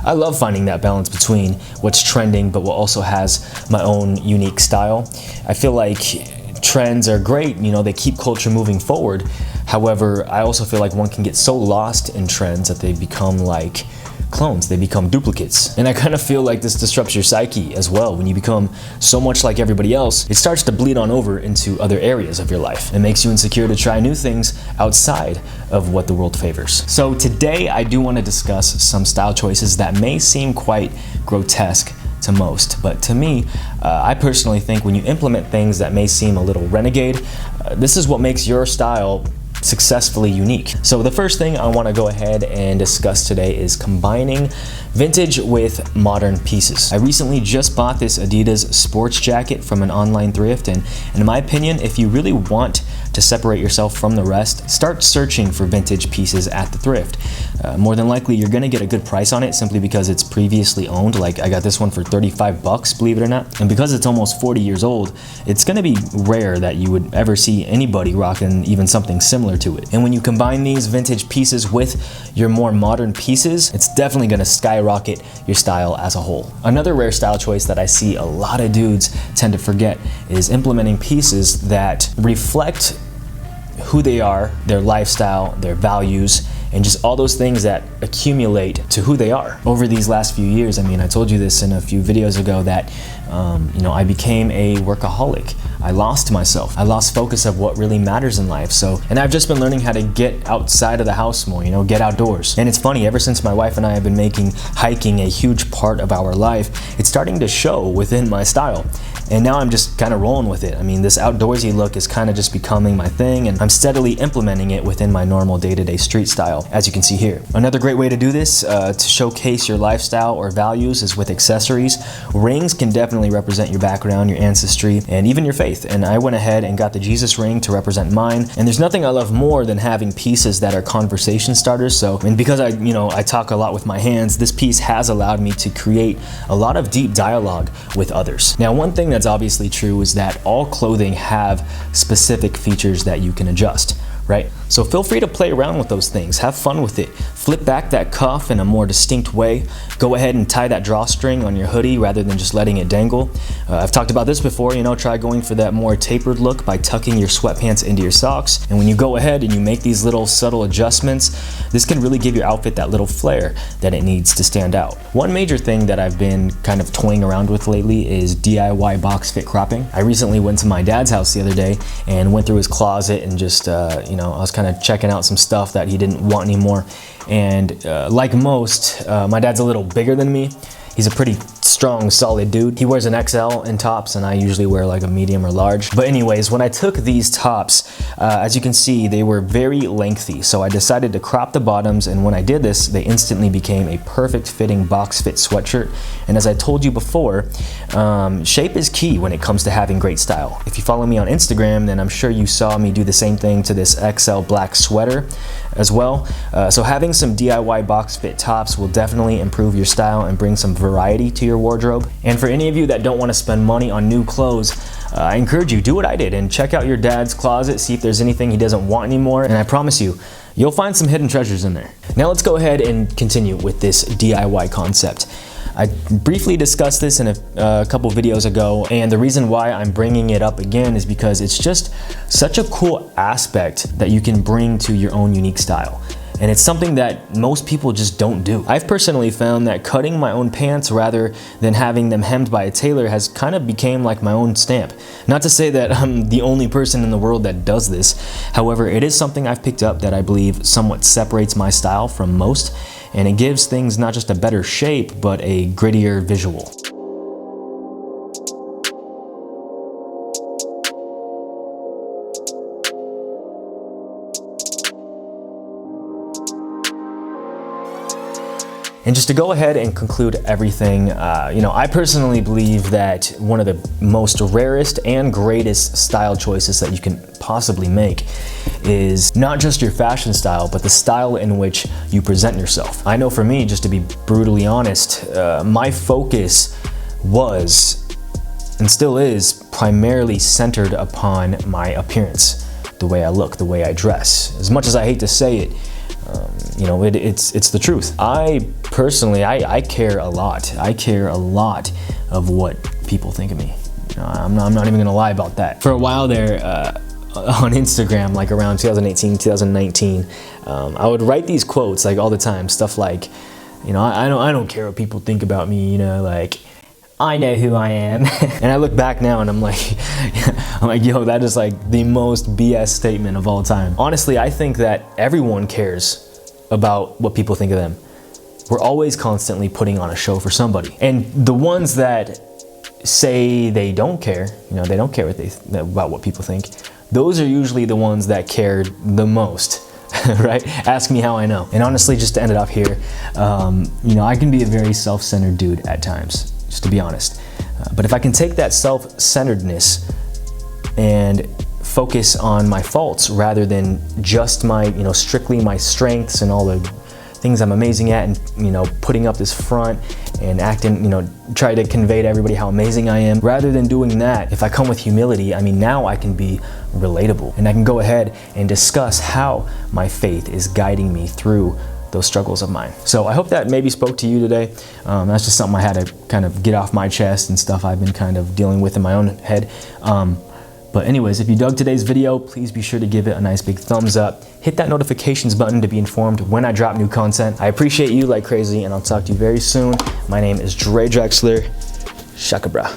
I love finding that balance between what's trending but what also has my own unique style. I feel like trends are great, they keep culture moving forward. However, I also feel like one can get so lost in trends that they become like clones, they become duplicates. And I kind of feel like this disrupts your psyche as well. When you become so much like everybody else, it starts to bleed on over into other areas of your life. It makes you insecure to try new things outside of what the world favors. So today I do want to discuss some style choices that may seem quite grotesque to most, but to me, I personally think when you implement things that may seem a little renegade, this is what makes your style successfully unique. So the first thing I want to go ahead and discuss today is combining vintage with modern pieces. I recently just bought this Adidas sports jacket from an online thrift, and in my opinion, if you really want to separate yourself from the rest, start searching for vintage pieces at the thrift. More than likely, you're gonna get a good price on it simply because it's previously owned. Like I got this one for 35 bucks, believe it or not. And because it's almost 40 years old, it's gonna be rare that you would ever see anybody rocking even something similar to it. And when you combine these vintage pieces with your more modern pieces, it's definitely gonna skyrocket your style as a whole. Another rare style choice that I see a lot of dudes tend to forget is implementing pieces that reflect who they are, their lifestyle, their values, and just all those things that accumulate to who they are. Over these last few years, I told you this in a few videos ago that I became a workaholic. I lost myself. I lost focus of what really matters in life. And I've just been learning how to get outside of the house more, get outdoors. And it's funny, ever since my wife and I have been making hiking a huge part of our life, it's starting to show within my style. And now I'm just kind of rolling with it. This outdoorsy look is kind of just becoming my thing, and I'm steadily implementing it within my normal day-to-day street style, as you can see here. Another great way to do this, to showcase your lifestyle or values, is with accessories. Rings can definitely represent your background, your ancestry, and even your faith. And I went ahead and got the Jesus ring to represent mine. And there's nothing I love more than having pieces that are conversation starters. And because I talk a lot with my hands, this piece has allowed me to create a lot of deep dialogue with others. Now, one thing that's obviously true is that all clothing have specific features that you can adjust, right? So feel free to play around with those things, have fun with it. Flip back that cuff in a more distinct way. Go ahead and tie that drawstring on your hoodie rather than just letting it dangle. I've talked about this before, try going for that more tapered look by tucking your sweatpants into your socks. And when you go ahead and you make these little subtle adjustments, this can really give your outfit that little flair that it needs to stand out. One major thing that I've been kind of toying around with lately is DIY box fit cropping. I recently went to my dad's house the other day and went through his closet and just, I was kind of checking out some stuff that he didn't want anymore. And like most, my dad's a little bigger than me. He's a pretty strong, solid dude. He wears an XL in tops, and I usually wear like a medium or large. But anyways, when I took these tops, as you can see, they were very lengthy. So I decided to crop the bottoms, and when I did this, they instantly became a perfect fitting box fit sweatshirt. And as I told you before, shape is key when it comes to having great style. If you follow me on Instagram, then I'm sure you saw me do the same thing to this XL black sweater as well. So having some DIY box fit tops will definitely improve your style and bring some variety to your wardrobe. And for any of you that don't want to spend money on new clothes, I encourage you, do what I did and check out your dad's closet, see if there's anything he doesn't want anymore, and I promise you, you'll find some hidden treasures in there. Now let's go ahead and continue with this DIY concept. I briefly discussed this in a couple videos ago, and the reason why I'm bringing it up again is because it's just such a cool aspect that you can bring to your own unique style. And it's something that most people just don't do. I've personally found that cutting my own pants rather than having them hemmed by a tailor has kind of became like my own stamp. Not to say that I'm the only person in the world that does this. However, it is something I've picked up that I believe somewhat separates my style from most, and it gives things not just a better shape, but a grittier visual. And just to go ahead and conclude everything, I personally believe that one of the most rarest and greatest style choices that you can possibly make is not just your fashion style, but the style in which you present yourself. I know for me, just to be brutally honest, my focus was and still is primarily centered upon my appearance, the way I look, the way I dress. As much as I hate to say it, You know, it's the truth. I personally, I care a lot. I care a lot of what people think of me. You know, I'm not even gonna lie about that. For a while there, on Instagram, like around 2018, 2019, I would write these quotes like all the time, stuff like, you know, I don't care what people think about me, you know, like, I know who I am. And I look back now and I'm like, yo, that is like the most BS statement of all time. Honestly, I think that everyone cares about what people think of them. We're always constantly putting on a show for somebody. And the ones that say they don't care, you know, they don't care about what people think, those are usually the ones that care the most. Right? Ask me how I know. And honestly, just to end it off here, you know, I can be a very self-centered dude at times, just to be honest. But if I can take that self-centeredness and focus on my faults rather than just my, you know, strictly my strengths and all the things I'm amazing at, and, you know, putting up this front and acting, you know, try to convey to everybody how amazing I am. Rather than doing that, if I come with humility, I mean, now I can be relatable and I can go ahead and discuss how my faith is guiding me through those struggles of mine. So I hope that maybe spoke to you today. That's just something I had to kind of get off my chest and stuff I've been kind of dealing with in my own head. But anyways, if you dug today's video, please be sure to give it a nice big thumbs up. Hit that notifications button to be informed when I drop new content. I appreciate you like crazy, and I'll talk to you very soon. My name is Drexler. Shaka bra.